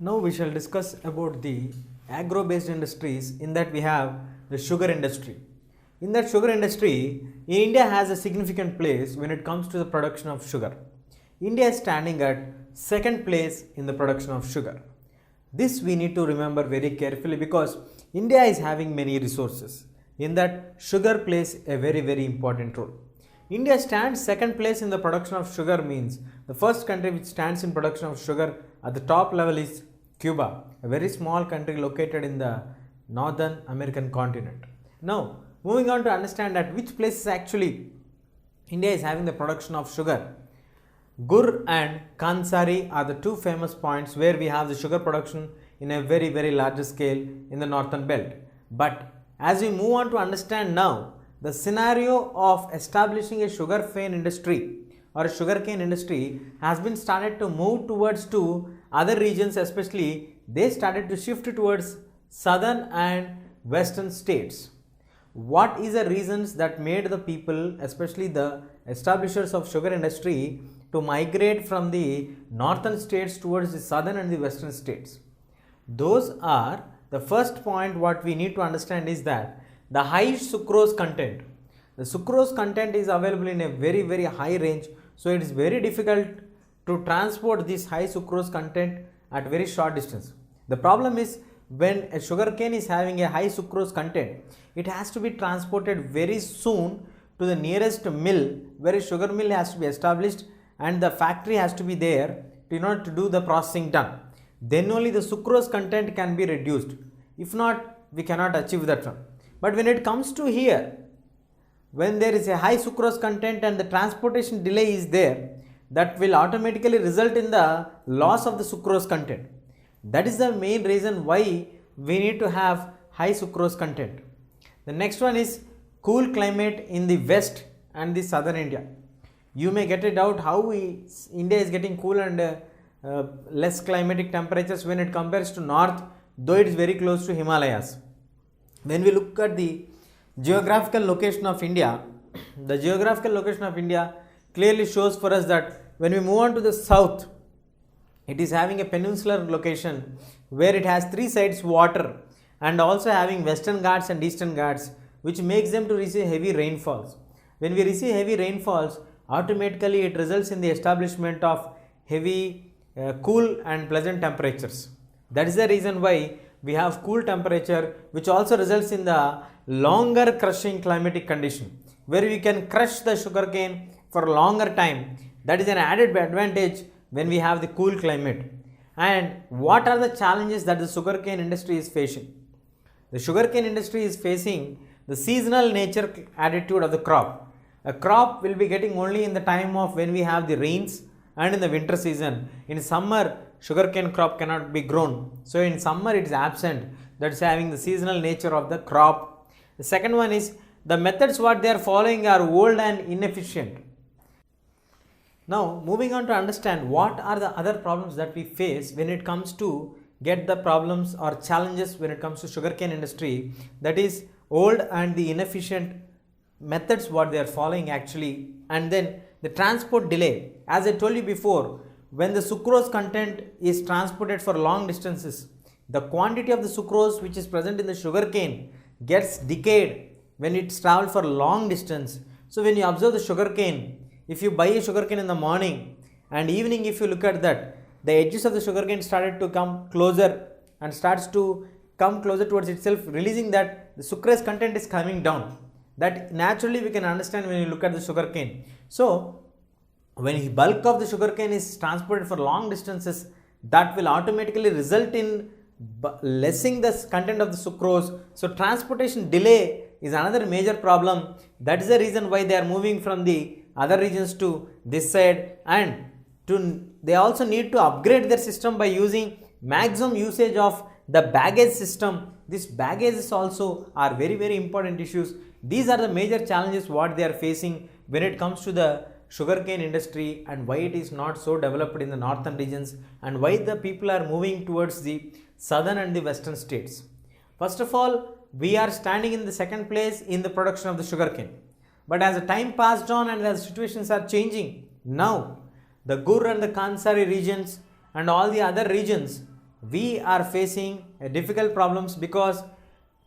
Now we shall discuss about the agro-based industries. In that we have the sugar industry. In that sugar industry, India has a significant place when it comes to the production of sugar. India is standing at second place in the production of sugar. This we need to remember very carefully because India is having many resources. In that, sugar plays a very important role. India stands second place in the production of sugar means the first country which stands in production of sugar at the top level is Cuba, a very small country located in the northern American continent. Now, moving on to understand at which places actually India is having the production of sugar. Gur and Kansari are the two famous points where we have the sugar production in a very large scale in the northern belt. But as we move on to understand now, the scenario of establishing a sugarcane industry or a sugarcane industry has been started to move towards to other regions, especially they started to shift towards southern and western states. What is the reasons that made the people, especially the establishers of sugar industry, to migrate from the northern states towards the southern and the western states? Those are, the first point what we need to understand is that the high sucrose content. The sucrose content is available in a very high range, so it is very difficult to transport this high sucrose content at very short distance. The problem is when a sugarcane is having a high sucrose content, it has to be transported very soon to the nearest mill where a sugar mill has to be established and the factory has to be there in order to do the processing done. Then only the sucrose content can be reduced. If not, we cannot achieve that one. But when it comes to here, when there is a high sucrose content and the transportation delay is there, that will automatically result in the loss of the sucrose content. That is the main reason why we need to have high sucrose content. The next one is cool climate in the west and the southern India. You may get a doubt how India is getting cool and less climatic temperatures when it compares to north, though it is very close to Himalayas. When we look at the geographical location of India, the geographical location of India clearly shows for us that when we move on to the south, it is having a peninsular location where it has three sides water and also having western Ghats and eastern Ghats, which makes them to receive heavy rainfalls. When we receive heavy rainfalls, automatically it results in the establishment of heavy cool and pleasant temperatures. That is the reason why we have cool temperature, which also results in the longer crushing climatic condition where we can crush the sugarcane for a longer time. That is an added advantage when we have the cool climate. And what are the challenges that the sugarcane industry is facing? The sugarcane industry is facing the seasonal nature attitude of the crop. A crop will be getting only in the time of when we have the rains and in the winter season. In summer, sugarcane crop cannot be grown. So in summer it is absent. That is having the seasonal nature of the crop. The second one is the methods what they are following are old and inefficient. Now moving on to understand what are the other problems that we face when it comes to get the problems or challenges when it comes to sugarcane industry, that is old and the inefficient methods what they are following actually, and then the transport delay. As I told you before, when the sucrose content is transported for long distances, the quantity of the sucrose which is present in the sugarcane gets decayed when it's traveled for long distance. So when you observe the sugarcane, if you buy a sugarcane in the morning and evening, if you look at that, the edges of the sugarcane started to come closer and starts to come closer towards itself, releasing that the sucrose content is coming down. That naturally we can understand when you look at the sugarcane. So when bulk of the sugarcane is transported for long distances, that will automatically result in lessening the content of the sucrose. So transportation delay is another major problem. That is the reason why they are moving from the other regions to this side, and they also need to upgrade their system by using maximum usage of the baggage system. These baggages also are very important issues. These are the major challenges what they are facing when it comes to the sugarcane industry and why it is not so developed in the northern regions and why the people are moving towards the southern and the western states. First of all, we are standing in the second place in the production of the sugarcane. But as the time passed on and as situations are changing, now the Gur and the Kansari regions and all the other regions we are facing difficult problems because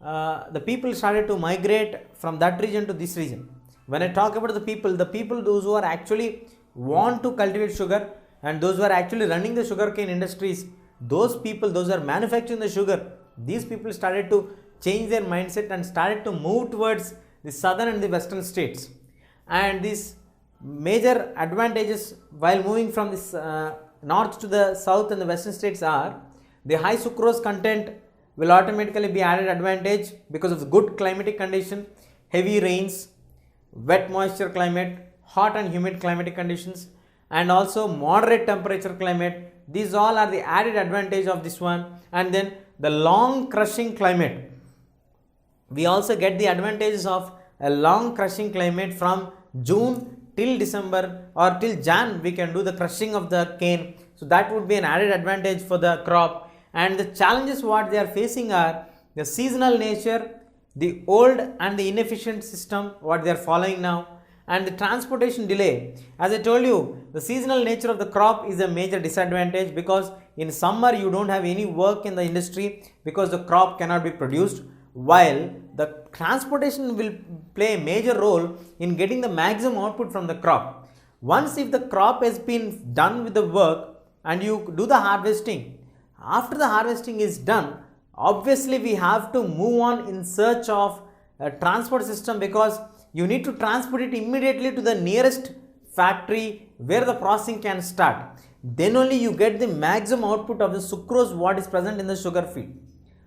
the people started to migrate from that region to this region. When I talk about the people those who are actually want to cultivate sugar and those who are actually running the sugarcane industries, those people, those who are manufacturing the sugar, these people started to change their mindset and started to move towards the southern and the western states. And these major advantages while moving from this north to the south and the western states are the high sucrose content will automatically be added advantage because of the good climatic condition, heavy rains, wet moisture climate, hot and humid climatic conditions, and also moderate temperature climate. These all are the added advantage of this one. And then the long crushing climate, we also get the advantages of a long crushing climate from June till December or till Jan. We can do the crushing of the cane, so that would be an added advantage for the crop. And the challenges what they are facing are the seasonal nature, the old and the inefficient system what they are following now, and the transportation delay. As I told you, the seasonal nature of the crop is a major disadvantage because in summer you don't have any work in the industry because the crop cannot be produced, while the transportation will play a major role in getting the maximum output from the crop. Once if the crop has been done with the work and you do the harvesting, after the harvesting is done, obviously we have to move on in search of a transport system because you need to transport it immediately to the nearest factory where the processing can start. Then only you get the maximum output of the sucrose what is present in the sugar field,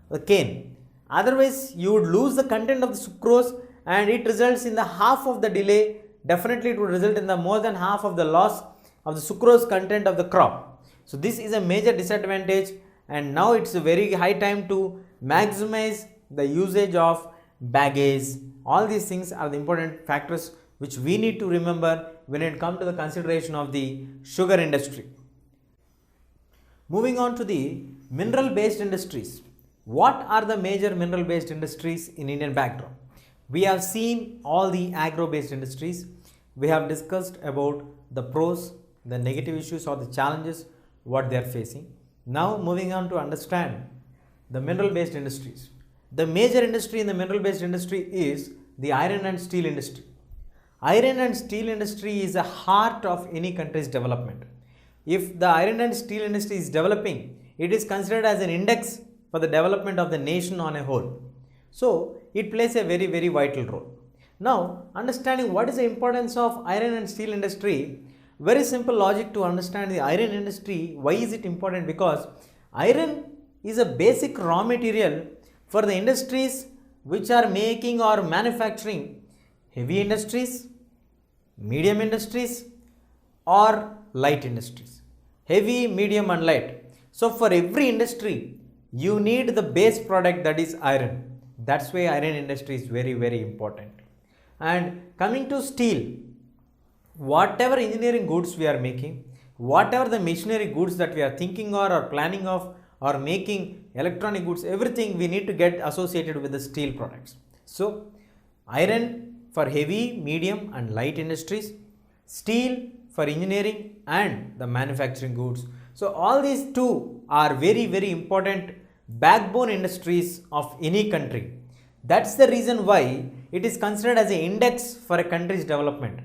the cane. Otherwise you would lose the content of the sucrose and it results in the half of the delay. Definitely it would result in the more than half of the loss of the sucrose content of the crop. So this is a major disadvantage, and now it's a very high time to maximize the usage of baggage. All these things are the important factors which we need to remember when it comes to the consideration of the sugar industry. Moving on to the mineral based industries. What are the major mineral based industries in Indian backdrop? We have seen all the agro based industries. We have discussed about the pros, the negative issues or the challenges what they are facing. Now moving on to understand the mineral based industries. The major industry in the mineral based industry is the iron and steel industry. Iron and steel industry is the heart of any country's development. If the iron and steel industry is developing, it is considered as an index for the development of the nation on a whole. So it plays a very, very vital role. Now understanding what is the importance of iron and steel industry, very simple logic to understand the iron industry. Why is it important? Because iron is a basic raw material for the industries which are making or manufacturing heavy industries, medium industries or light industries. Heavy, medium and light. So for every industry you need the base product, that is iron. That's why iron industry is very, very important. And coming to steel, whatever engineering goods we are making, whatever the machinery goods that we are thinking or planning of or making electronic goods, everything we need to get associated with the steel products. So iron for heavy, medium and light industries, steel for engineering and the manufacturing goods. So all these two are very, very important backbone industries of any country. That's the reason why it is considered as an index for a country's development.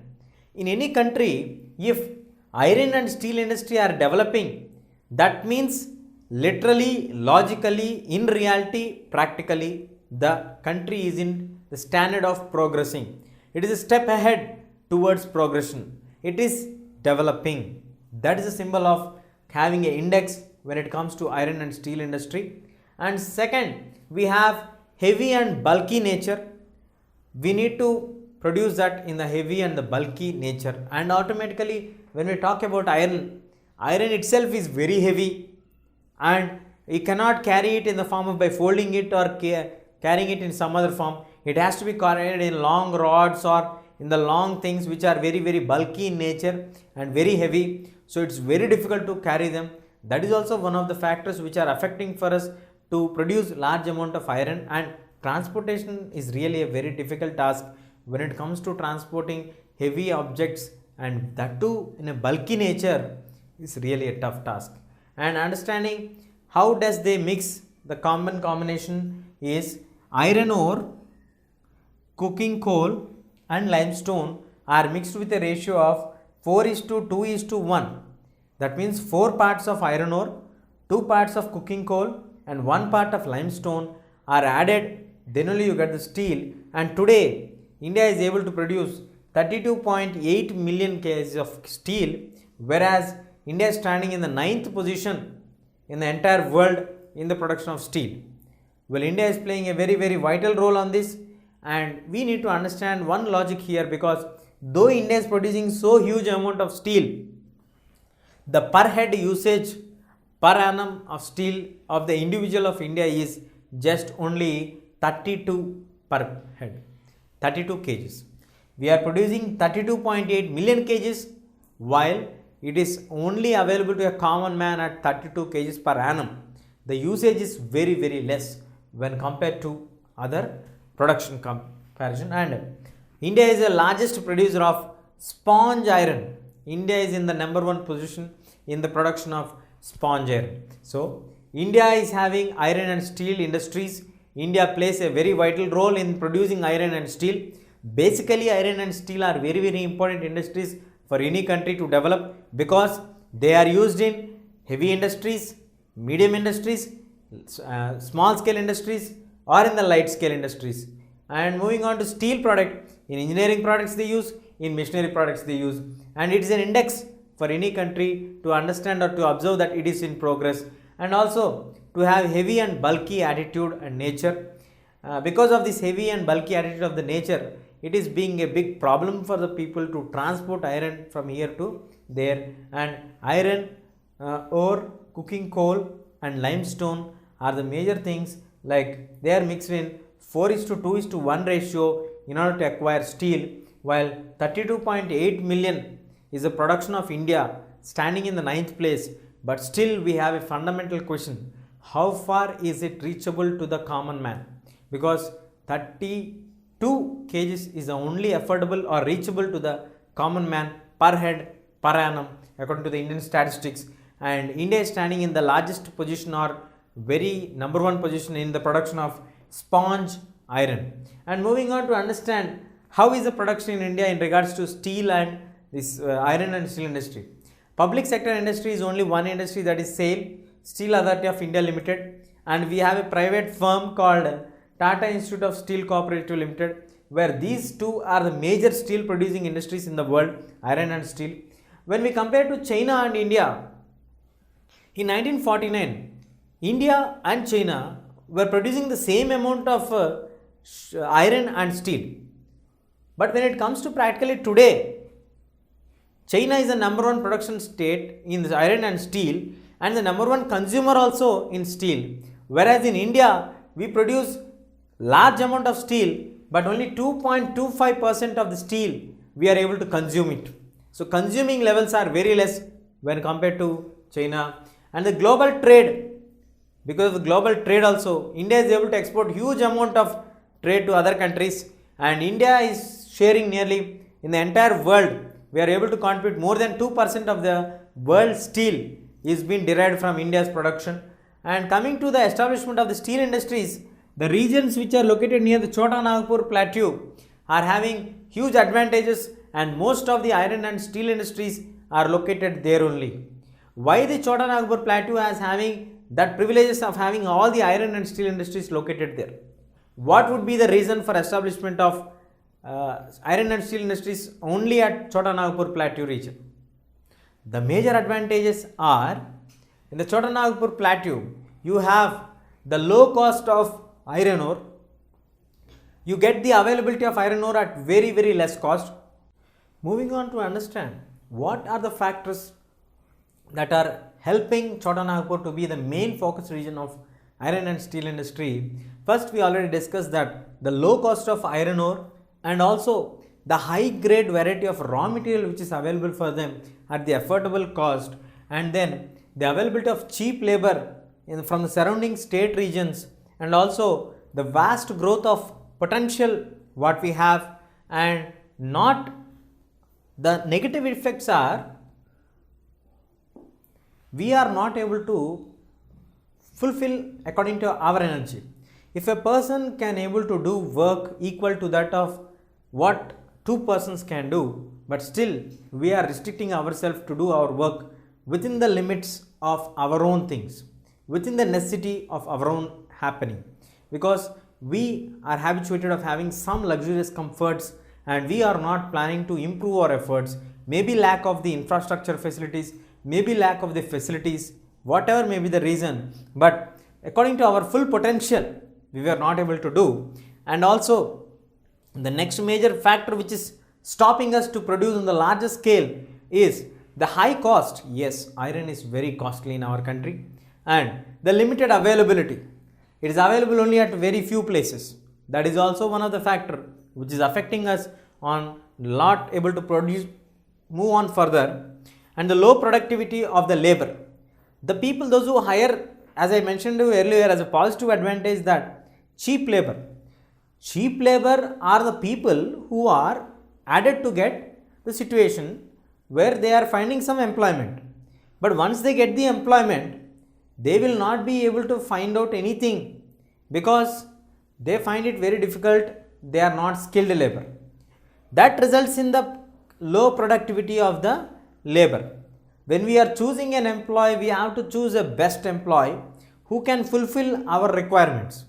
In any country, if iron and steel industry are developing, that means literally, logically, in reality, practically, the country is in the standard of progressing. It is a step ahead towards progression. It is developing. That is a symbol of having an index when it comes to iron and steel industry. And second, we have heavy and bulky nature. We need to produce that in the heavy and the bulky nature, and automatically when we talk about iron itself is very heavy and you cannot carry it in the form of by folding it or carrying it in some other form. It has to be carried in long rods or in the long things which are very, very bulky in nature and very heavy. So it's very difficult to carry them. That is also one of the factors which are affecting for us to produce large amount of iron, and transportation is really a very difficult task when it comes to transporting heavy objects, and that too in a bulky nature is really a tough task. And understanding how does they mix? The common combination is iron ore, coking coal and limestone are mixed with a ratio of 4:2:1. That means 4 parts of iron ore, 2 parts of coking coal and 1 part of limestone are added, then only you get the steel. And today India is able to produce 32.8 million kgs of steel, whereas India is standing in the 9th position in the entire world in the production of steel. Well, India is playing a very vital role on this, and we need to understand one logic here, because though India is producing so huge amount of steel, the per head usage per annum of steel of the individual of India is just only 32 per head, 32 kgs. We are producing 32.8 million kgs, while it is only available to a common man at 32 kgs per annum. The usage is very less when compared to other production comparison. And India is the largest producer of sponge iron. India is in the #1 position in the production of sponge iron. So India is having iron and steel industries. India plays a very vital role in producing iron and steel. Basically, iron and steel are very important industries for any country to develop, because they are used in heavy industries, medium industries, small scale industries or in the light scale industries. And moving on to steel product, in engineering products they use, in machinery products they use, and it is an index for any country to understand or to observe that it is in progress, and also to have heavy and bulky attitude and nature. Because of this heavy and bulky attitude of the nature, it is being a big problem for the people to transport iron from here to there. And iron ore, coking coal and limestone are the major things, like they are mixed in 4:2:1 ratio in order to acquire steel, while 32.8 million is the production of India, standing in the 9th place. But still we have a fundamental question: how far is it reachable to the common man? Because 32 kgs is the only affordable or reachable to the common man per head per annum according to the Indian statistics, and India is standing in the largest position or very #1 position in the production of sponge iron. And moving on to understand how is the production in India in regards to steel and this iron and steel industry. Public sector industry is only one industry, that is SAIL, Steel Authority of India Limited, and we have a private firm called Tata Institute of Steel Cooperative Limited, where these two are the major steel producing industries in the world, iron and steel. When we compare to China and India, in 1949, India and China were producing the same amount of iron and steel. But when it comes to practically today, China is the #1 production state in the iron and steel, and the #1 consumer also in steel. Whereas in India, we produce large amount of steel, but only 2.25% of the steel we are able to consume it. So consuming levels are very less when compared to China. And the global trade, because of the global trade also, India is able to export huge amount of trade to other countries, and India is sharing nearly in the entire world. We are able to contribute more than 2% of the world steel is being derived from India's production. And coming to the establishment of the steel industries, the regions which are located near the Chota Nagpur plateau are having huge advantages, and most of the iron and steel industries are located there only. Why the Chota Nagpur plateau is having that privileges of having all the iron and steel industries located there? What would be the reason for establishment of iron and steel industries only at Chota Nagpur plateau region? The major advantages are, in the Chota Nagpur plateau, you have the low cost of iron ore. You get the availability of iron ore at very less cost. Moving on to understand what are the factors that are helping Chota Nagpur to be the main focus region of iron and steel industry. First, we already discussed that the low cost of iron ore and also the high grade variety of raw material which is available for them at the affordable cost, and then the availability of cheap labor from the surrounding state regions, and also the vast growth of potential what we have. And not the negative effects are, we are not able to fulfill according to our energy. If a person can able to do work equal to that of what two persons can do, but still we are restricting ourselves to do our work within the limits of our own things, within the necessity of our own happening, because we are habituated of having some luxurious comforts and we are not planning to improve our efforts, maybe lack of the infrastructure facilities, maybe lack of the facilities, whatever may be the reason, but according to our full potential we were not able to do. And also the next major factor which is stopping us to produce on the larger scale is the high cost. Yes, iron is very costly in our country, and the limited availability. It is available only at very few places. That is also one of the factor which is affecting us on not able to produce, move on further. And the low productivity of the labor. The people, those who hire, as I mentioned earlier, as a positive advantage, that cheap labor. Cheap labor are the people who are added to get the situation where they are finding some employment. But once they get the employment, they will not be able to find out anything because they find it very difficult. They are not skilled labor. That results in the low productivity of the labor. When we are choosing an employee, we have to choose a best employee who can fulfill our requirements.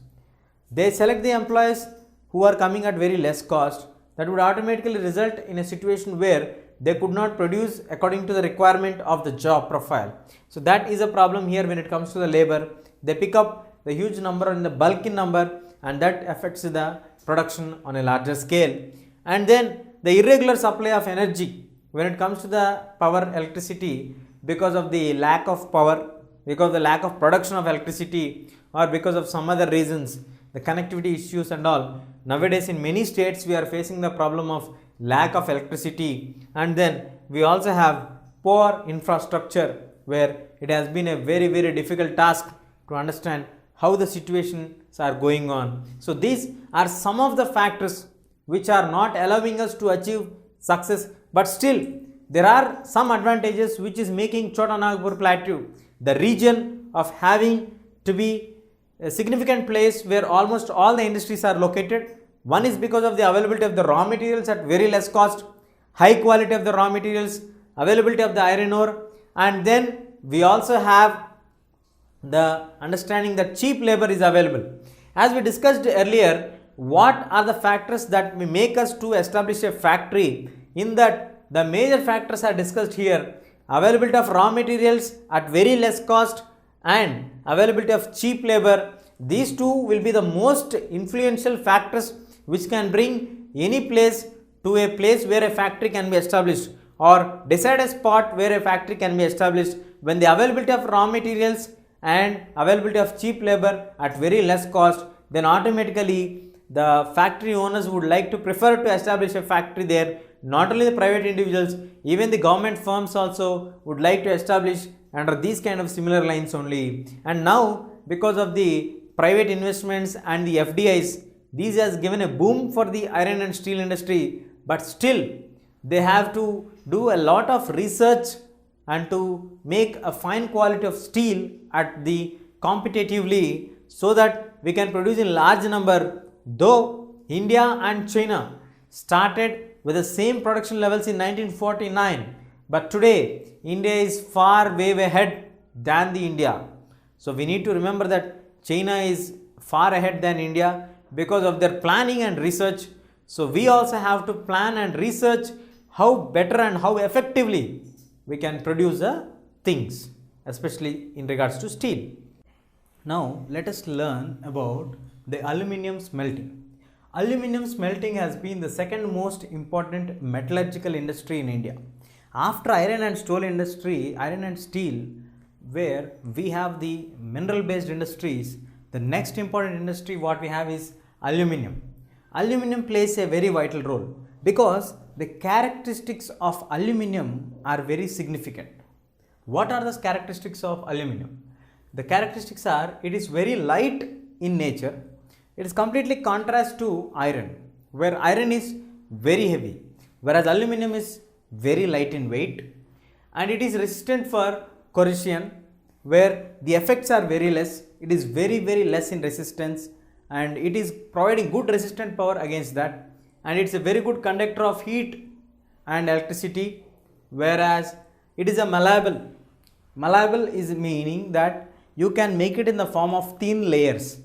They select the employees who are coming at very less cost. That would automatically result in a situation where they could not produce according to the requirement of the job profile. So that is a problem here when it comes to the labor. They pick up the huge number in the bulk in number, and that affects the production on a larger scale. And then the irregular supply of energy when it comes to the power electricity, because of the lack of power, because of the lack of production of electricity, or because of some other reasons, the connectivity issues and all. Nowadays in many states we are facing the problem of lack of electricity, and then we also have poor infrastructure where it has been a very difficult task to understand how the situations are going on. So these are some of the factors which are not allowing us to achieve success, but still there are some advantages which is making Chota Nagpur Plateau the region of having to be a significant place where almost all the industries are located. One is because of the availability of the raw materials at very less cost, high quality of the raw materials, availability of the iron ore, and then we also have the understanding that cheap labor is available. As we discussed earlier, what are the factors that may make us to establish a factory? In that, the major factors are discussed here: availability of raw materials at very less cost and availability of cheap labor. These two will be the most influential factors which can bring any place to a place where a factory can be established, or decide a spot where a factory can be established when the availability of raw materials and availability of cheap labor at very less cost. Then automatically the factory owners would like to prefer to establish a factory there. Not only the private individuals, even the government firms also would like to establish under these kind of similar lines only. And now because of the private investments and the FDIs, these has given a boom for the iron and steel industry, but still they have to do a lot of research and to make a fine quality of steel at the competitively, so that we can produce in large number. Though India and China started with the same production levels in 1949, but today India is far way ahead than the India. So we need to remember that China is far ahead than India because of their planning and research. So we also have to plan and research how better and how effectively we can produce the things, especially in regards to steel. Now let us learn about the aluminium smelting. Aluminium smelting has been the second most important metallurgical industry in India. After iron and steel industry, iron and steel, where we have the mineral based industries, the next important industry what we have is aluminium. Aluminium plays a very vital role because the characteristics of aluminium are very significant. What are the characteristics of aluminium? The characteristics are, it is very light in nature. It is completely contrast to iron, where iron is very heavy, whereas aluminium is very light in weight, and it is resistant for corrosion, where the effects are very less. it is very less in resistance, and it is providing good resistant power against that, and it's a very good conductor of heat and electricity, whereas it is a malleable. Malleable is meaning that you can make it in the form of thin layers.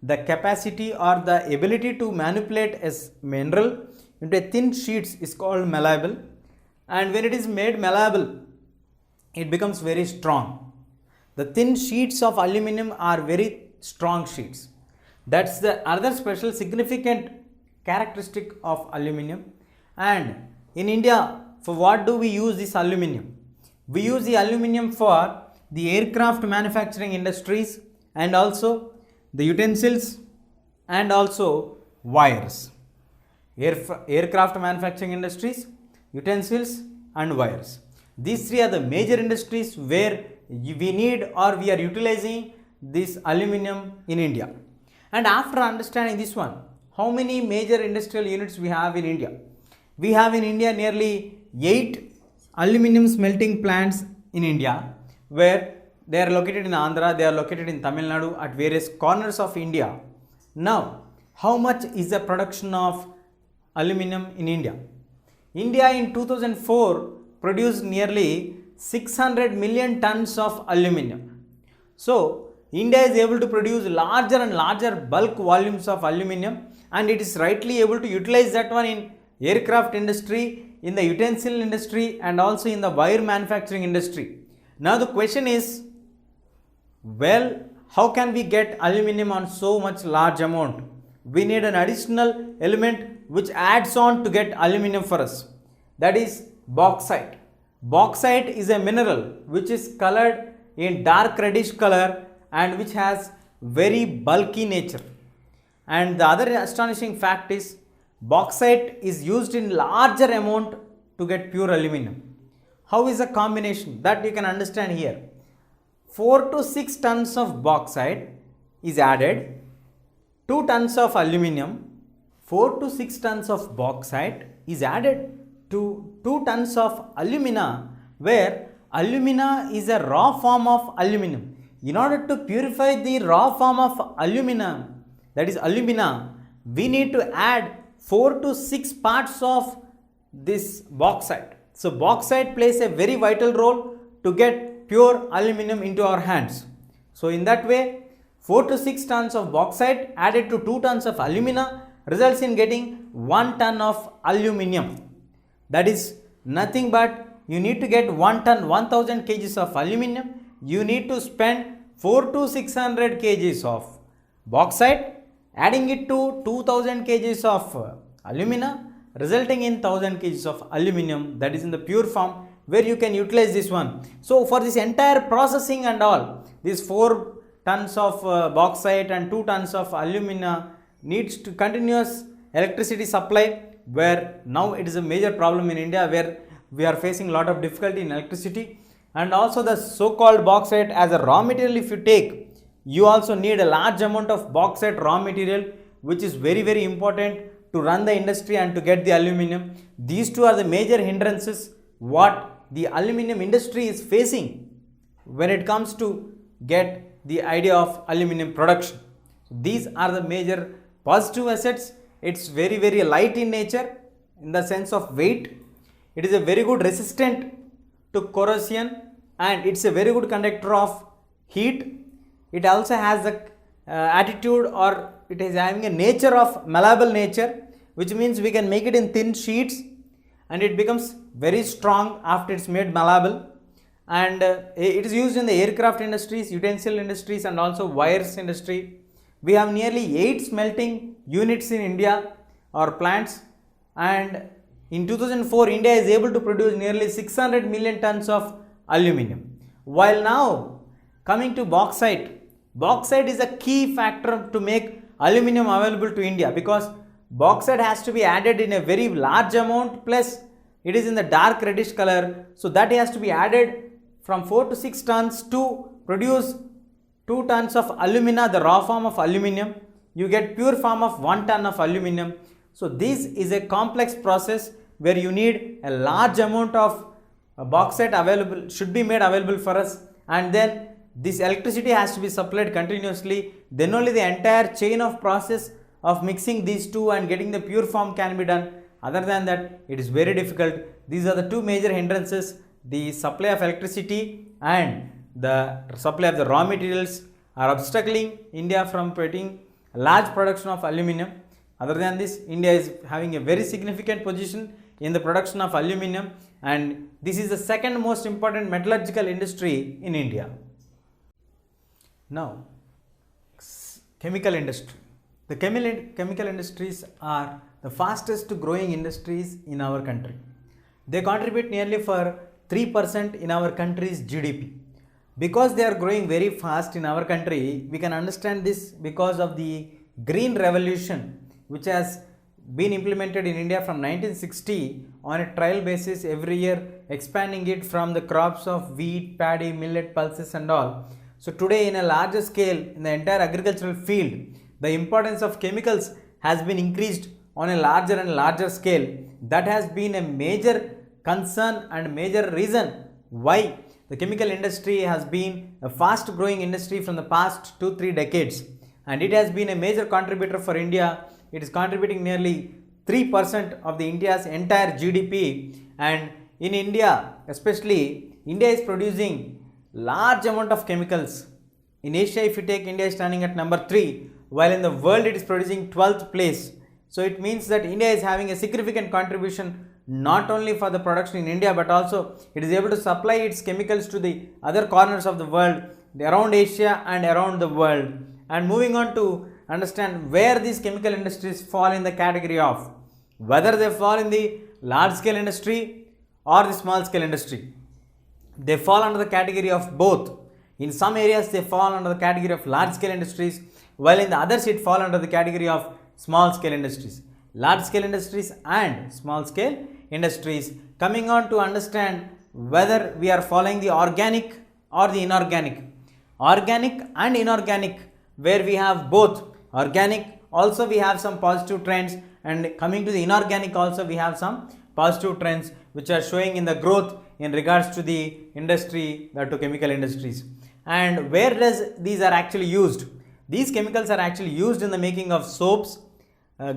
The capacity or the ability to manipulate a mineral into a thin sheets is called malleable, and when it is made malleable, it becomes very strong. The thin sheets of aluminum are very strong sheets. That's the other special significant characteristic of aluminum. And in India, for what do we use this aluminum? We use the aluminum for the aircraft manufacturing industries, and also the utensils, and also wires. Aircraft manufacturing industries, utensils and wires. These three are the major industries where we need or we are utilizing this aluminum in India. And after understanding this one, how many major industrial units we have in India? We have in India nearly 8 aluminum smelting plants in India, where they are located in Andhra, they are located in Tamil Nadu, at various corners of India. Now, how much is the production of aluminum in India? India in 2004 produced nearly 600 million tons of aluminum. So, India is able to produce larger and larger bulk volumes of aluminum, and it is rightly able to utilize that one in aircraft industry, in the utensil industry, and also in the wire manufacturing industry. Now the question is, well, how can we get aluminum on so much large amount? We need an additional element which adds on to get aluminum for us. That is bauxite. Bauxite is a mineral which is colored in dark reddish color and which has very bulky nature. And the other astonishing fact is, bauxite is used in larger amount to get pure aluminum. How is the combination? That you can understand here. 4 to 6 tons of bauxite is added, 2 tons of aluminum. 4 to 6 tons of bauxite is added to 2 tons of alumina, where alumina is a raw form of aluminum. In order to purify the raw form of alumina, that is alumina, we need to add 4 to 6 parts of this bauxite. So bauxite plays a very vital role to get pure aluminum into our hands. So in that way, 4 to 6 tons of bauxite added to 2 tons of alumina results in getting 1 ton of aluminum. That is nothing but you need to get 1 ton, 1000 kgs of aluminum. You need to spend 4 to 600 kgs of bauxite, adding it to 2000 kgs of alumina, resulting in 1000 kgs of aluminum, that is in the pure form, where you can utilize this one. So for this entire processing and all, these 4 tons of bauxite and 2 tons of alumina needs to continuous electricity supply, where now it is a major problem in India, where we are facing a lot of difficulty in electricity. And also the so-called bauxite as a raw material, if you take, you also need a large amount of bauxite raw material, which is very important to run the industry and to get the aluminum. These two are the major hindrances what the aluminum industry is facing when it comes to get the idea of aluminum production. So these are the major positive assets. It's very light in nature in the sense of weight. It is a very good resistant to corrosion, and it's a very good conductor of heat. It also has the attitude, or it is having a nature of malleable nature, which means we can make it in thin sheets and it becomes very strong after it's made malleable. And it is used in the aircraft industries, utensil industries, and also wires industry. We have nearly 8 smelting units in India or plants, and in 2004 India is able to produce nearly 600 million tons of aluminum. While now coming to bauxite, bauxite is a key factor to make aluminum available to India, because bauxite has to be added in a very large amount, plus it is in the dark reddish color, so that has to be added from 4 to 6 tons to produce 2 tons of alumina, the raw form of aluminum. You get pure form of 1 ton of aluminum. So this is a complex process where you need a large amount of bauxite available, should be made available for us, and then this electricity has to be supplied continuously, then only the entire chain of process of mixing these two and getting the pure form can be done. Other than that, it is very difficult. These are the two major hindrances: the supply of electricity and the supply of the raw materials are obstructing India from putting a large production of aluminium. Other than this, India is having a very significant position in the production of aluminium, and this is the second most important metallurgical industry in India. Now, chemical industry. The chemical industries are the fastest growing industries in our country. They contribute nearly for 3% in our country's GDP. Because they are growing very fast in our country, we can understand this because of the green revolution, which has been implemented in India from 1960 on a trial basis every year, expanding it from the crops of wheat, paddy, millet, pulses and all. So today, in a larger scale, in the entire agricultural field, the importance of chemicals has been increased on a larger and larger scale. That has been a major concern and major reason why the chemical industry has been a fast growing industry from the past 2-3 decades, and it has been a major contributor for India. It is contributing nearly 3% of the India's entire GDP, and in India especially, India is producing large amount of chemicals. In Asia, if you take, India is standing at number 3, while in the world it is producing 12th place. So it means that India is having a significant contribution not only for the production in India, but also it is able to supply its chemicals to the other corners of the world, around Asia and around the world. And moving on to understand where these chemical industries fall in the category of, whether they fall in the large scale industry or the small scale industry. They fall under the category of both. In some areas they fall under the category of large scale industries, while in the others it fall under the category of small scale industries. Large scale industries and small scale industries. Coming on to understand whether we are following the organic or the inorganic. Organic and inorganic, where we have both. Organic also we have some positive trends, and coming to the inorganic also we have some positive trends which are showing in the growth in regards to the industry, the two chemical industries. And where does these are actually used? These chemicals are actually used in the making of soaps,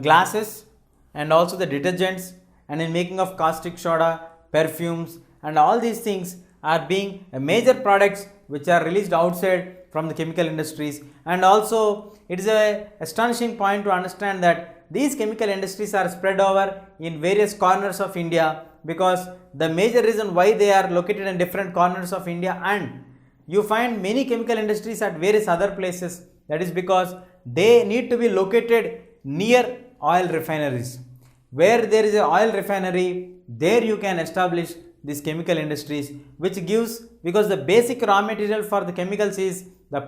glasses and also the detergents, and in making of caustic soda, perfumes, and all these things are being major products which are released outside from the chemical industries. And also it is a astonishing point to understand that these chemical industries are spread over in various corners of India, because the major reason why they are located in different corners of India, and you find many chemical industries at various other places, that is because they need to be located near oil refineries. Where there is an oil refinery, there you can establish these chemical industries, which gives, because the basic raw material for the chemicals is the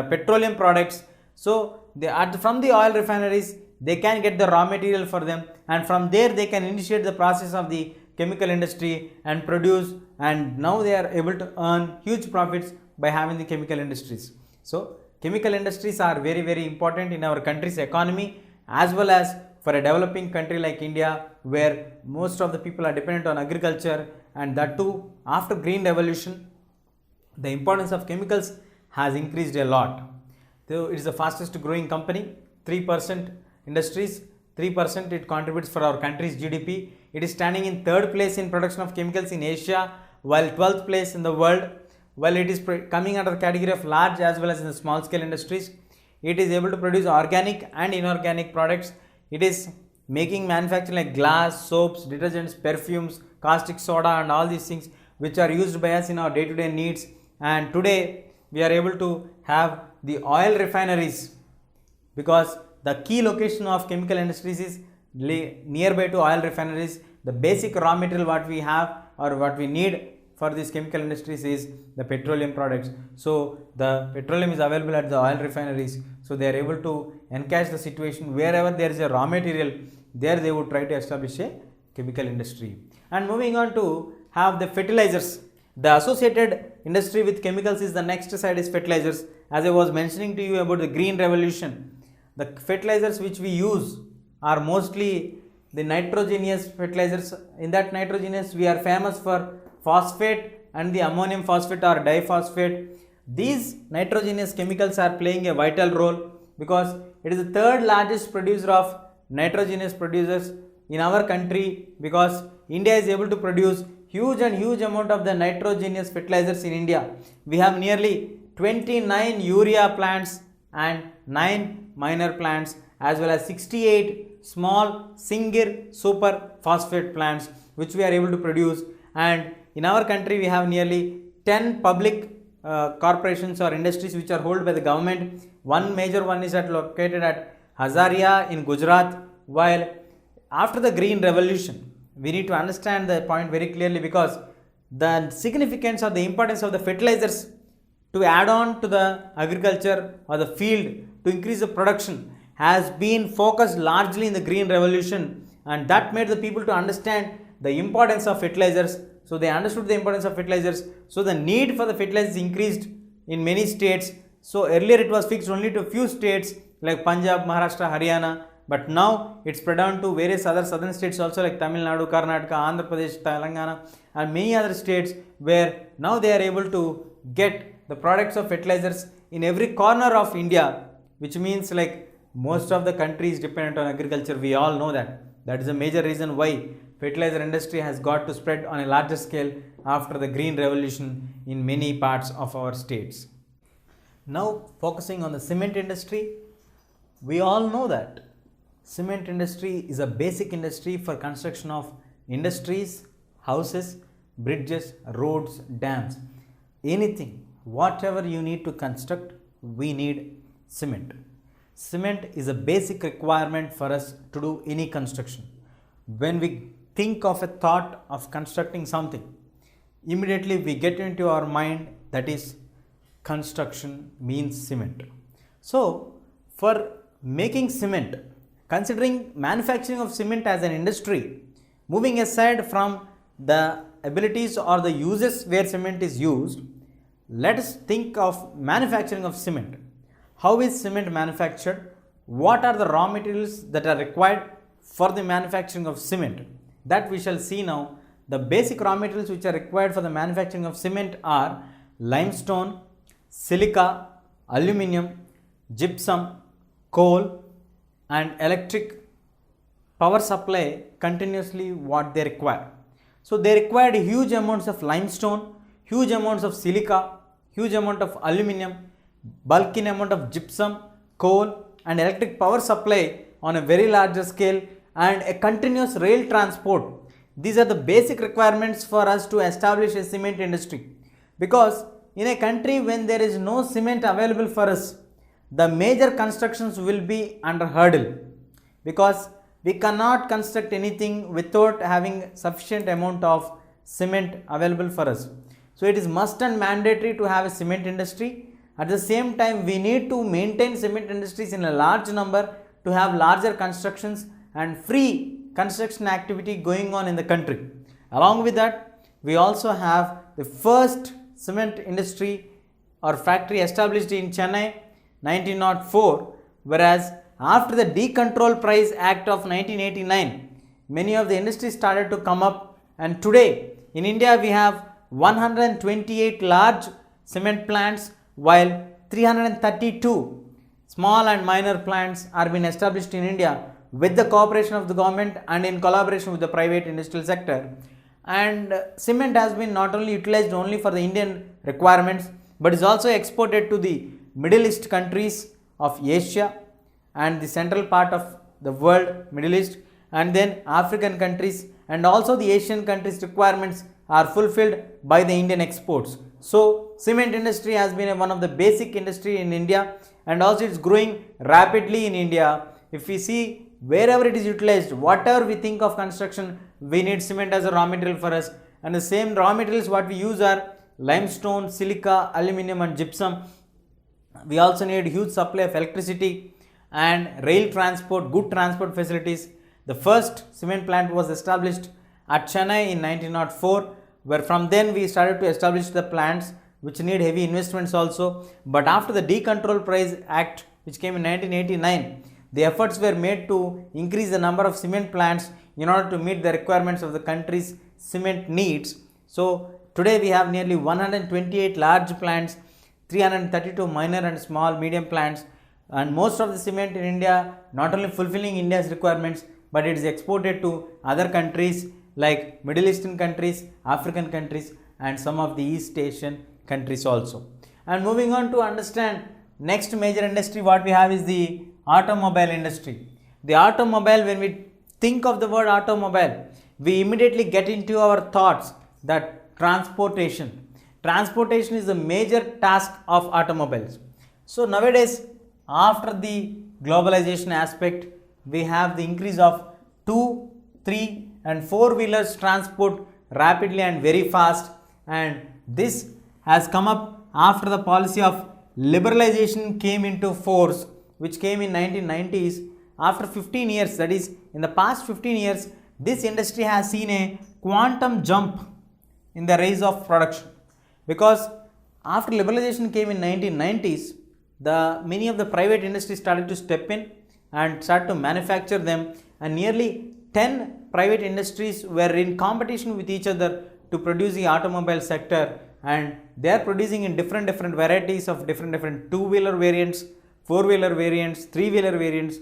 petroleum products. So from the oil refineries they can get the raw material for them, and from there they can initiate the process of the chemical industry and produce, and now they are able to earn huge profits by having the chemical industries. So chemical industries are very, very important in our country's economy, as well as for a developing country like India, where most of the people are dependent on agriculture, and that too after green revolution the importance of chemicals has increased a lot. So it is the fastest growing company, 3% industries, 3% it contributes for our country's GDP. It is standing in 3rd place in production of chemicals in Asia, while 12th place in the world. While it is coming under the category of large as well as in the small scale industries, it is able to produce organic and inorganic products. It is making manufacturing like glass, soaps, detergents, perfumes, caustic soda and all these things which are used by us in our day-to-day needs. And today we are able to have the oil refineries, because the key location of chemical industries is nearby to oil refineries. The basic raw material what we have or what we need for these chemical industries is the petroleum products. So the petroleum is available at the oil refineries, so they are able to encash the situation wherever there is a raw material, there they would try to establish a chemical industry. And moving on to have the fertilizers. The associated industry with chemicals is the next side is fertilizers. As I was mentioning to you about the green revolution, the fertilizers which we use are mostly the nitrogenous fertilizers. In that nitrogenous we are famous for phosphate and the ammonium phosphate or diphosphate. These nitrogenous chemicals are playing a vital role because it is the third largest producer of nitrogenous producers in our country, because India is able to produce huge amount of the nitrogenous fertilizers in India. We have nearly 29 urea plants and 9 minor plants, as well as 68 small single super phosphate plants which we are able to produce. And in our country we have nearly 10 public corporations or industries which are held by the government. One major one is located at Hazaria in Gujarat. While after the green revolution, we need to understand the point very clearly, because the significance or the importance of the fertilizers to add on to the agriculture or the field to increase the production has been focused largely in the green revolution, and that made the people to understand the importance of fertilizers. So they understood the importance of fertilizers, so the need for the fertilizers increased in many states. So earlier it was fixed only to a few states like Punjab, Maharashtra, Haryana, but now it spread on to various other southern states also like Tamil Nadu, Karnataka, Andhra Pradesh, Telangana and many other states, where now they are able to get the products of fertilizers in every corner of India, which means like most of the country is dependent on agriculture. We all know that. That is a major reason why fertilizer industry has got to spread on a larger scale after the green revolution in many parts of our states. Now focusing on the cement industry, we all know that cement industry is a basic industry for construction of industries, houses, bridges, roads, dams, anything, whatever you need to construct, we need cement. Cement is a basic requirement for us to do any construction. When we think of a thought of constructing something, immediately we get into our mind that is construction means cement. So for making cement, considering manufacturing of cement as an industry, moving aside from the abilities or the uses where cement is used, let us think of manufacturing of cement. How is cement manufactured? What are the raw materials that are required for the manufacturing of cement? That we shall see now. The basic raw materials which are required for the manufacturing of cement are limestone, silica, aluminium, gypsum, coal and electric power supply continuously what they require. So they required huge amounts of limestone, huge amounts of silica, huge amount of aluminium, bulky amount of gypsum, coal and electric power supply on a very larger scale, and a continuous rail transport. These are the basic requirements for us to establish a cement industry, because in a country when there is no cement available for us, the major constructions will be under hurdle, because we cannot construct anything without having sufficient amount of cement available for us. So it is must and mandatory to have a cement industry. At the same time, we need to maintain cement industries in a large number to have larger constructions and free construction activity going on in the country. Along with that, we also have the first cement industry or factory established in Chennai 1904, whereas after the Decontrol Price Act of 1989, many of the industries started to come up, and today in India we have 128 large cement plants, while 332 small and minor plants are being established in India with the cooperation of the government and in collaboration with the private industrial sector. And cement has been not only utilized only for the Indian requirements, but is also exported to the Middle East countries of Asia and the central part of the world, Middle East, and then African countries, and also the Asian countries' requirements are fulfilled by the Indian exports. So cement industry has been one of the basic industry in India, and also it's growing rapidly in India. If we see wherever it is utilized, whatever we think of construction, we need cement as a raw material for us, and the same raw materials what we use are limestone, silica, aluminium and gypsum. We also need huge supply of electricity and rail transport, good transport facilities. The first cement plant was established at Chennai in 1904, where from then we started to establish the plants which need heavy investments also. But after the Decontrol Price Act which came in 1989, the efforts were made to increase the number of cement plants in order to meet the requirements of the country's cement needs. So today we have nearly 128 large plants, 332 minor and small medium plants, and most of the cement in India not only fulfilling India's requirements, but it is exported to other countries like Middle Eastern countries, African countries, and some of the East Asian countries also. And moving on to understand next major industry, what we have is the automobile industry. The automobile, when we think of the word automobile, we immediately get into our thoughts that transportation. Transportation is a major task of automobiles. So nowadays, after the globalization aspect, we have the increase of 2, 3 and 4 wheelers transport rapidly and very fast, and this has come up after the policy of liberalization came into force, which came in 1990s. After 15 years, that is in the past 15 years, this industry has seen a quantum jump in the rise of production, because after liberalization came in 1990s, many of the private industries started to step in and start to manufacture them, and nearly 10 private industries were in competition with each other to produce the automobile sector, and they are producing in different varieties of different two-wheeler variants, four-wheeler variants, three-wheeler variants.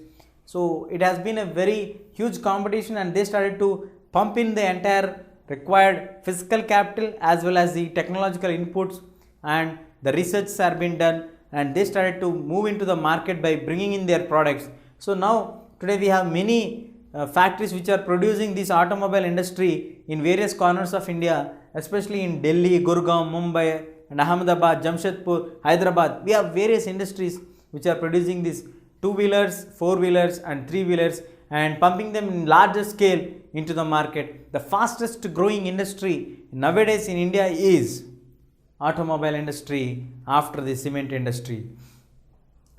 So it has been a very huge competition, and they started to pump in the entire required physical capital as well as the technological inputs, and the research are being done, and they started to move into the market by bringing in their products. So now today we have many factories which are producing this automobile industry in various corners of India, especially in Delhi, Gurgaon, Mumbai and Ahmedabad, Jamshedpur, Hyderabad. We have various industries which are producing these two-wheelers, four-wheelers and three-wheelers and pumping them in larger scale into the market. The fastest growing industry nowadays in India is automobile industry after the cement industry.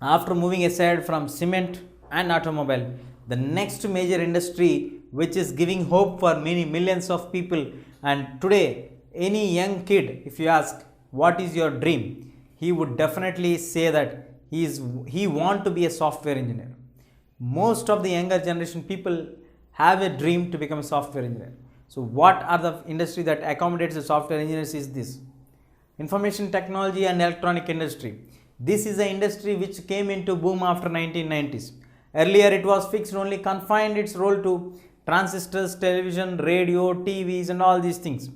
After moving aside from cement and automobile, the next major industry which is giving hope for many millions of people, and today any young kid, if you ask what is your dream, he would definitely say that he want to be a software engineer. Most of the younger generation people have a dream to become a software engineer. So what are the industry that accommodates the software engineers is this: information technology and electronic industry. This is the industry which came into boom after 1990s. Earlier it was fixed, only confined its role to transistors, television, radio, TVs and all these things.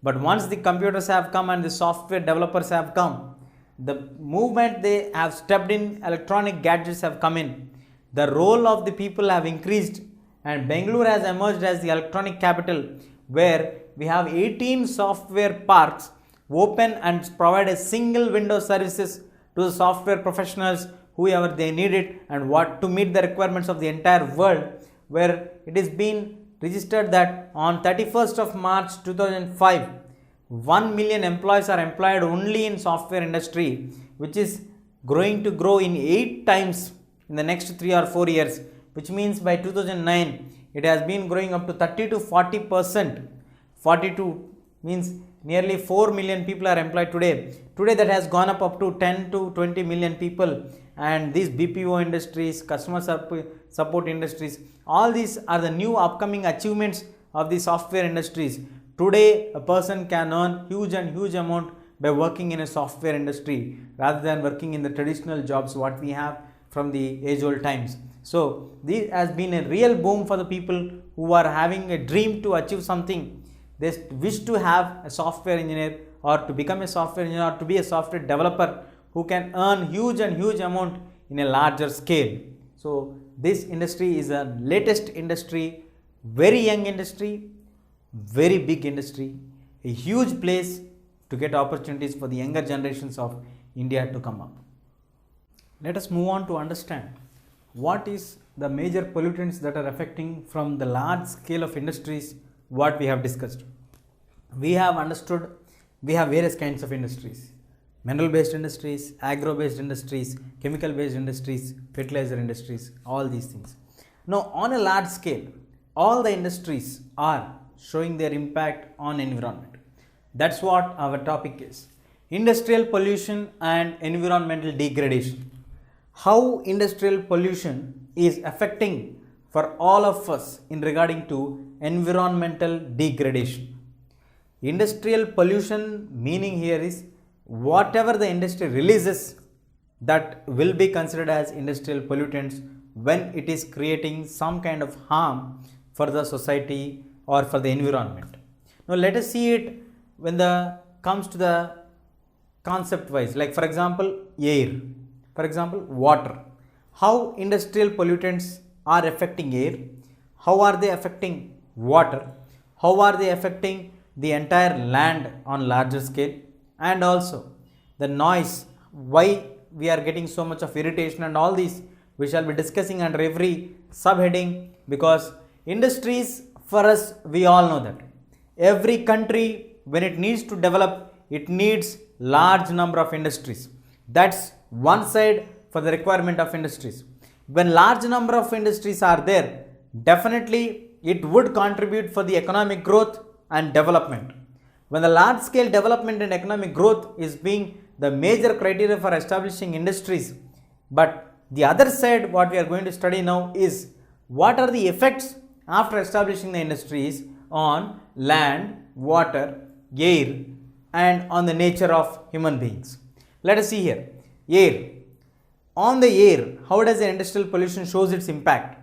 But once the computers have come and the software developers have come, the movement they have stepped in, electronic gadgets have come in, the role of the people have increased, and Bangalore has emerged as the electronic capital, where we have 18 software parks open and provide a single window services to the software professionals whoever they need it, and what to meet the requirements of the entire world, where it is been registered that on 31st of March 2005, 1 million employees are employed only in software industry, which is going to grow in 8 times in the next 3 or 4 years, which means by 2009 it has been growing up to 30 to 40%. 42 means nearly 4 million people are employed today. Today that has gone up to 10 to 20 million people, and these BPO industries, customer support industries, all these are the new upcoming achievements of the software industries. Today a person can earn huge amount by working in a software industry rather than working in the traditional jobs what we have from the age old times. So this has been a real boom for the people who are having a dream to achieve something. They wish to have a software engineer or to become a software engineer or to be a software developer who can earn huge amount in a larger scale. So this industry is a latest industry, very young industry, very big industry, a huge place to get opportunities for the younger generations of India to come up. Let us move on to understand what is the major pollutants that are affecting from the large scale of industries what we have discussed. We have understood we have various kinds of industries: mineral based industries, agro based industries, chemical based industries, fertilizer industries, all these things. Now on a large scale, all the industries are showing their impact on environment. That's what our topic is: industrial pollution and environmental degradation. How industrial pollution is affecting for all of us in regarding to environmental degradation. Industrial pollution meaning here is whatever the industry releases, that will be considered as industrial pollutants when it is creating some kind of harm for the society or for the environment. Now let us see it when the comes to the concept wise, like for example air, for example water. How industrial pollutants are affecting air, how are they affecting water, how are they affecting the entire land on larger scale, and also the noise, why we are getting so much of irritation, and all these we shall be discussing under every subheading, because industries for us, we all know that every country when it needs to develop, it needs large number of industries. That's one side for the requirement of industries. When large number of industries are there, definitely it would contribute for the economic growth and development. When the large scale development and economic growth is being the major criteria for establishing industries, but the other side what we are going to study now is what are the effects after establishing the industries on land, water, air, and on the nature of human beings. Let us see here. Air. On the air, how does the industrial pollution shows its impact?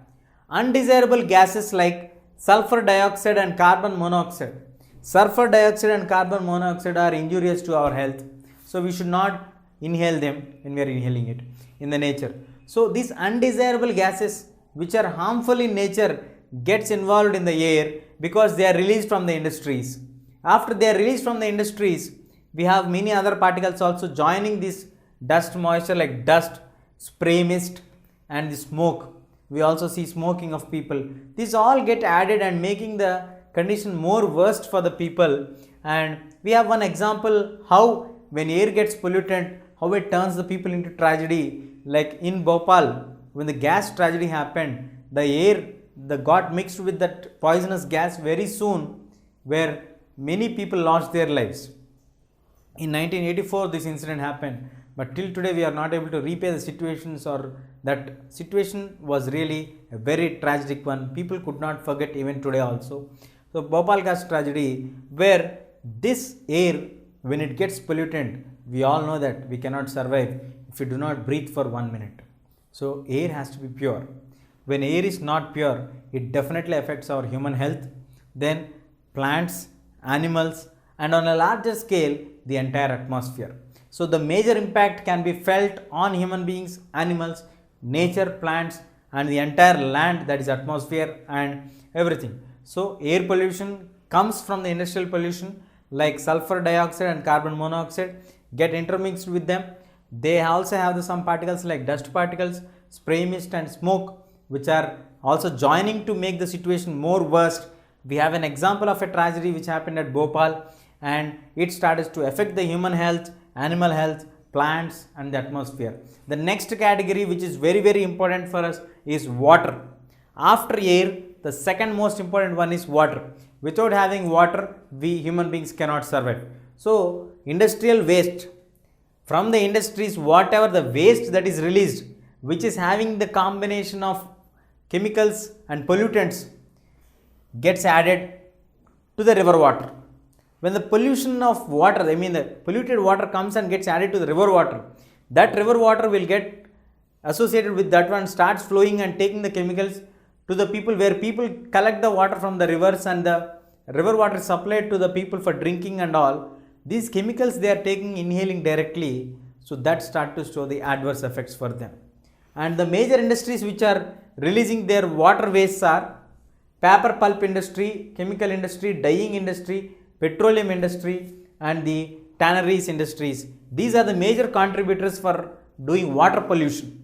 Undesirable gases like sulfur dioxide and carbon monoxide. Sulfur dioxide and carbon monoxide are injurious to our health, so we should not inhale them when we are inhaling it in the nature. So these undesirable gases which are harmful in nature gets involved in the air because they are released from the industries. After they are released from the industries, we have many other particles also joining this dust moisture, like dust, spray mist, and the smoke. We also see smoking of people. These all get added and making the condition more worst for the people. And we have one example how when air gets polluted, how it turns the people into tragedy. Like in Bhopal, when the gas tragedy happened, the air got mixed with that poisonous gas very soon, where many people lost their lives. In 1984 this incident happened, but till today we are not able to repay the situations, or that situation was really a very tragic one. People could not forget even today also. So Bhopal gas tragedy, where this air when it gets polluted, we all know that we cannot survive if we do not breathe for 1 minute. So air has to be pure. When air is not pure, it definitely affects our human health, then plants, animals, and on a larger scale the entire atmosphere. So the major impact can be felt on human beings, animals, nature, plants, and the entire land, that is atmosphere and everything. So air pollution comes from the industrial pollution, like sulfur dioxide and carbon monoxide get intermixed with them. They also have some particles like dust particles, spray mist, and smoke, which are also joining to make the situation more worst. We have an example of a tragedy which happened at Bhopal, and it started to affect the human health, animal health, plants, and the atmosphere. The next category which is very very important for us is water. After air, the second most important one is water. Without having water, we human beings cannot survive. So industrial waste, from the industries, whatever the waste that is released, which is having the combination of chemicals and pollutants, gets added to the river water. When the pollution of water, I mean the polluted water comes and gets added to the river water, that river water will get associated with that one, starts flowing and taking the chemicals to the people, where people collect the water from the rivers, and the river water is supplied to the people for drinking and all. These chemicals they are taking, inhaling directly, so that start to show the adverse effects for them. And the major industries which are releasing their water wastes are paper pulp industry, chemical industry, dyeing industry, petroleum industry, and the tanneries industries. These are the major contributors for doing water pollution.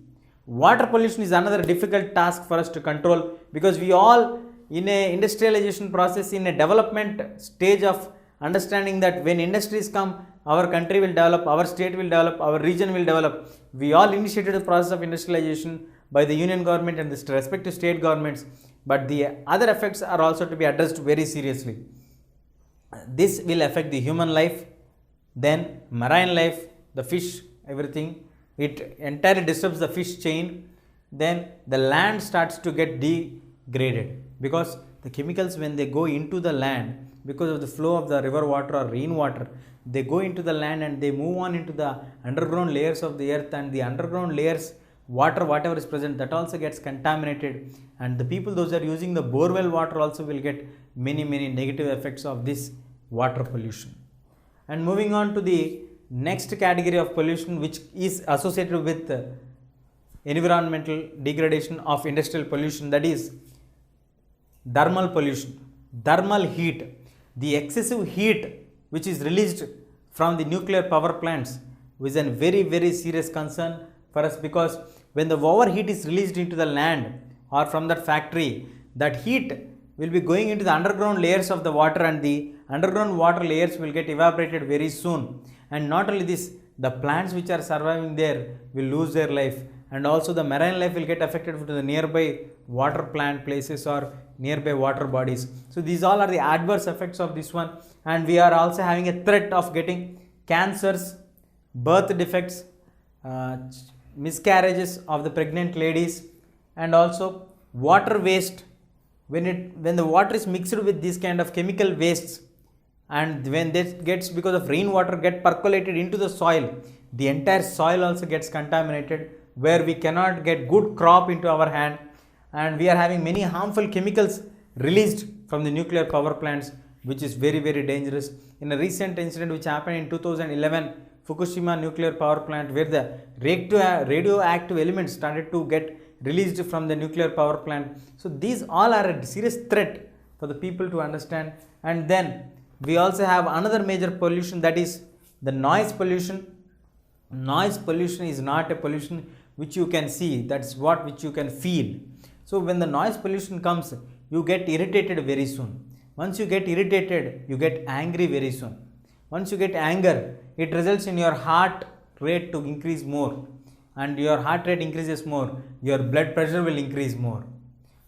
Water pollution is another difficult task for us to control, because we all in a industrialization process, in a development stage of understanding that when industries come, our country will develop, our state will develop, our region will develop. We all initiated the process of industrialization by the union government and the respective state governments, but the other effects are also to be addressed very seriously. This will affect the human life, then marine life, the fish, everything. It entirely disturbs the fish chain. Then the land starts to get degraded, because the chemicals when they go into the land, because of the flow of the river water or rainwater, they go into the land and they move on into the underground layers of the earth, and the underground layers water whatever is present, that also gets contaminated, and the people those are using the borewell water also will get many negative effects of this water pollution. And moving on to the next category of pollution, which is associated with environmental degradation of industrial pollution, that is thermal pollution, thermal heat. The excessive heat which is released from the nuclear power plants is a very serious concern for us, because when the overheat is released into the land or from that factory, that heat will be going into the underground layers of the water, and the underground water layers will get evaporated very soon. And not only this, the plants which are surviving there will lose their life, and also the marine life will get affected to the nearby water plant places or nearby water bodies. So these all are the adverse effects of this one, and we are also having a threat of getting cancers, birth defects, miscarriages of the pregnant ladies, and also water waste. When the water is mixed with these kind of chemical wastes, and when that gets, because of rainwater, get percolated into the soil, the entire soil also gets contaminated, where we cannot get good crop into our hand, and we are having many harmful chemicals released from the nuclear power plants, which is very dangerous. In a recent incident which happened in 2011, Fukushima nuclear power plant, where the radioactive elements started to get released from the nuclear power plant. So these all are a serious threat for the people to understand. And then we also have another major pollution, that is the noise pollution. Noise pollution is not a pollution which you can see, that's what which you can feel. So when the noise pollution comes, you get irritated very soon. Once you get irritated, you get angry very soon. Once you get anger, it results in your heart rate to increase more, and your heart rate increases more, your blood pressure will increase more.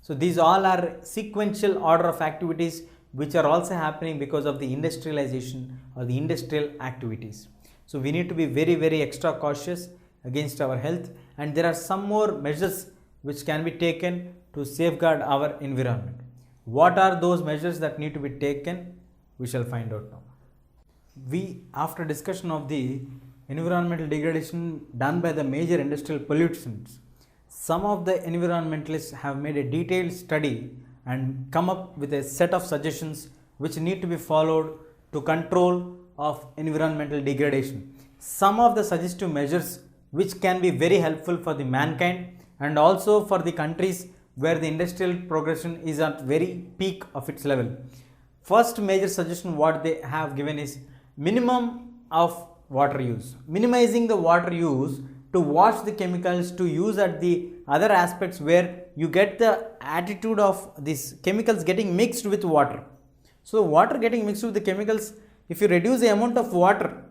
So these all are sequential order of activities which are also happening because of the industrialization or the industrial activities. So we need to be very extra cautious against our health, and there are some more measures which can be taken to safeguard our environment. What are those measures that need to be taken? We shall find out now. After discussion of the environmental degradation done by the major industrial pollutants, some of the environmentalists have made a detailed study and come up with a set of suggestions which need to be followed to control of environmental degradation. Some of the suggestive measures which can be very helpful for the mankind and also for the countries where the industrial progression is at very peak of its level. First major suggestion what they have given is minimum of water use, minimizing the water use to wash the chemicals to use at the other aspects where you get the attitude of these chemicals getting mixed with water. So water getting mixed with the chemicals, if you reduce the amount of water,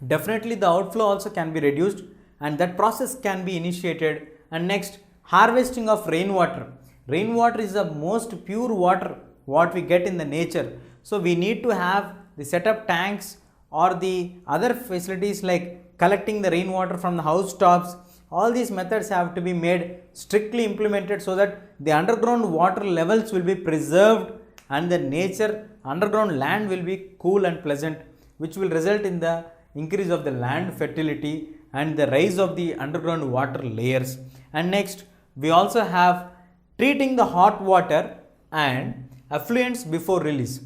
definitely the outflow also can be reduced, and that process can be initiated. And next, harvesting of rainwater. Rainwater is the most pure water what we get in the nature. So we need to have the set up tanks or the other facilities like collecting the rainwater from the housetops. All these methods have to be made strictly implemented so that the underground water levels will be preserved and the nature underground land will be cool and pleasant, which will result in the increase of the land fertility and the rise of the underground water layers. And next, we also have treating the hot water and effluents before release.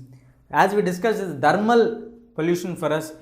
As we discussed, the thermal pollution for us,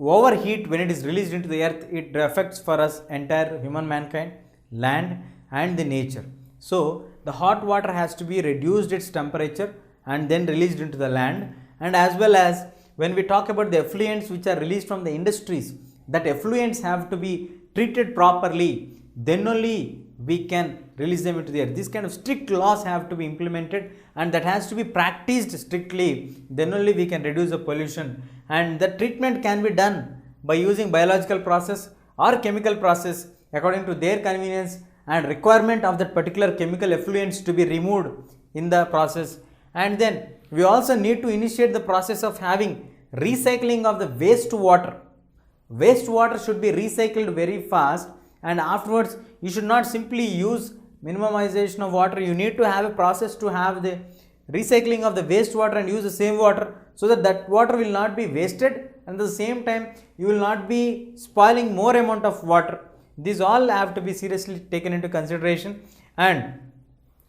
overheat when it is released into the earth, it affects for us entire human mankind, land and the nature. So the hot water has to be reduced its temperature and then released into the land. And as well as when we talk about the effluents which are released from the industries, that effluents have to be treated properly, then only we can release them into the earth. These kind of strict laws have to be implemented and that has to be practiced strictly, then only we can reduce the pollution. And the treatment can be done by using biological process or chemical process according to their convenience and requirement of that particular chemical effluents to be removed in the process. And then we also need to initiate the process of having recycling of the wastewater. Wastewater should be recycled very fast, and afterwards you should not simply use minimization of water. You need to have a process to have the recycling of the wastewater and use the same water so that that water will not be wasted and at the same time you will not be spoiling more amount of water. These all have to be seriously taken into consideration, and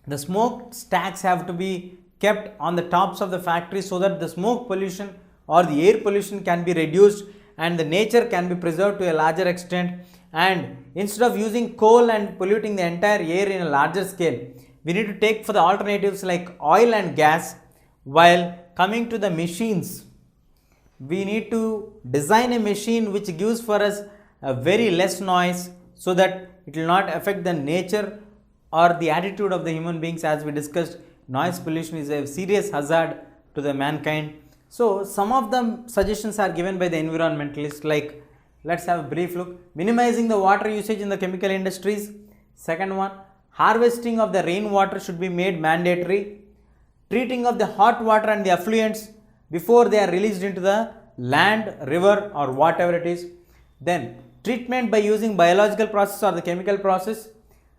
the smoke stacks have to be kept on the tops of the factory so that the smoke pollution or the air pollution can be reduced and the nature can be preserved to a larger extent. And instead of using coal and polluting the entire air in a larger scale, we need to take for the alternatives like oil and gas. While coming to the machines, we need to design a machine which gives for us a very less noise so that it will not affect the nature or the attitude of the human beings. As we discussed, noise pollution is a serious hazard to the mankind. So some of the suggestions are given by the environmentalists, like let's have a brief look. Minimizing the water usage in the chemical industries. Second one, harvesting of the rainwater should be made mandatory. Treating of the hot water and the effluents before they are released into the land, river or whatever it is. Then treatment by using biological process or the chemical process.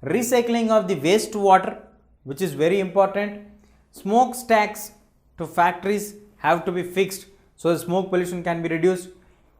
Recycling of the waste water, which is very important. Smokestacks to factories have to be fixed so the smoke pollution can be reduced.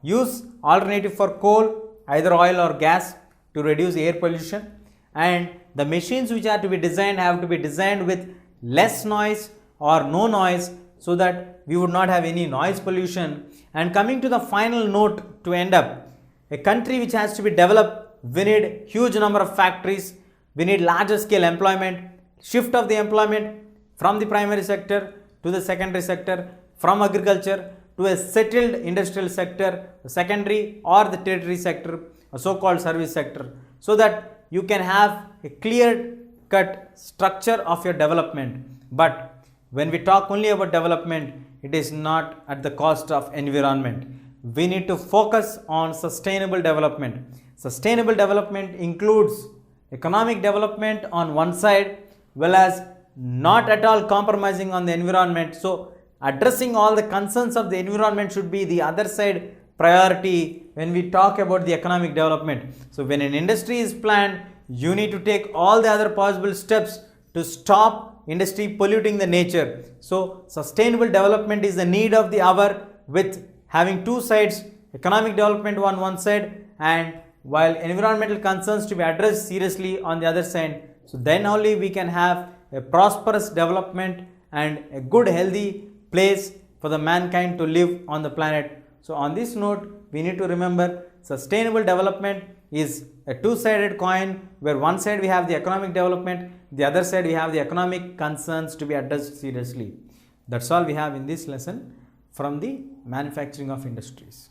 Use alternative for coal, either oil or gas, to reduce air pollution. And the machines which are to be designed have to be designed with less noise or no noise so that we would not have any noise pollution. And coming to the final note to end up, a country which has to be developed, we need huge number of factories, we need larger scale employment, shift of the employment from the primary sector to the secondary sector, from agriculture to a settled industrial sector, secondary or the tertiary sector, a so-called service sector, so that you can have a clear-cut structure of your development. But when we talk only about development, it is not at the cost of environment. We need to focus on sustainable development. Sustainable development includes economic development on one side, well as not at all compromising on the environment. So addressing all the concerns of the environment should be the other side priority when we talk about the economic development. So when an industry is planned, you need to take all the other possible steps to stop industry polluting the nature. So sustainable development is the need of the hour, with having two sides, economic development on one side and while environmental concerns to be addressed seriously on the other side. So then only we can have a prosperous development and a good healthy place for the mankind to live on the planet. So on this note, we need to remember sustainable development is a two-sided coin, where one side we have the economic development, the other side we have the economic concerns to be addressed seriously. That's all we have in this lesson from the manufacturing of industries.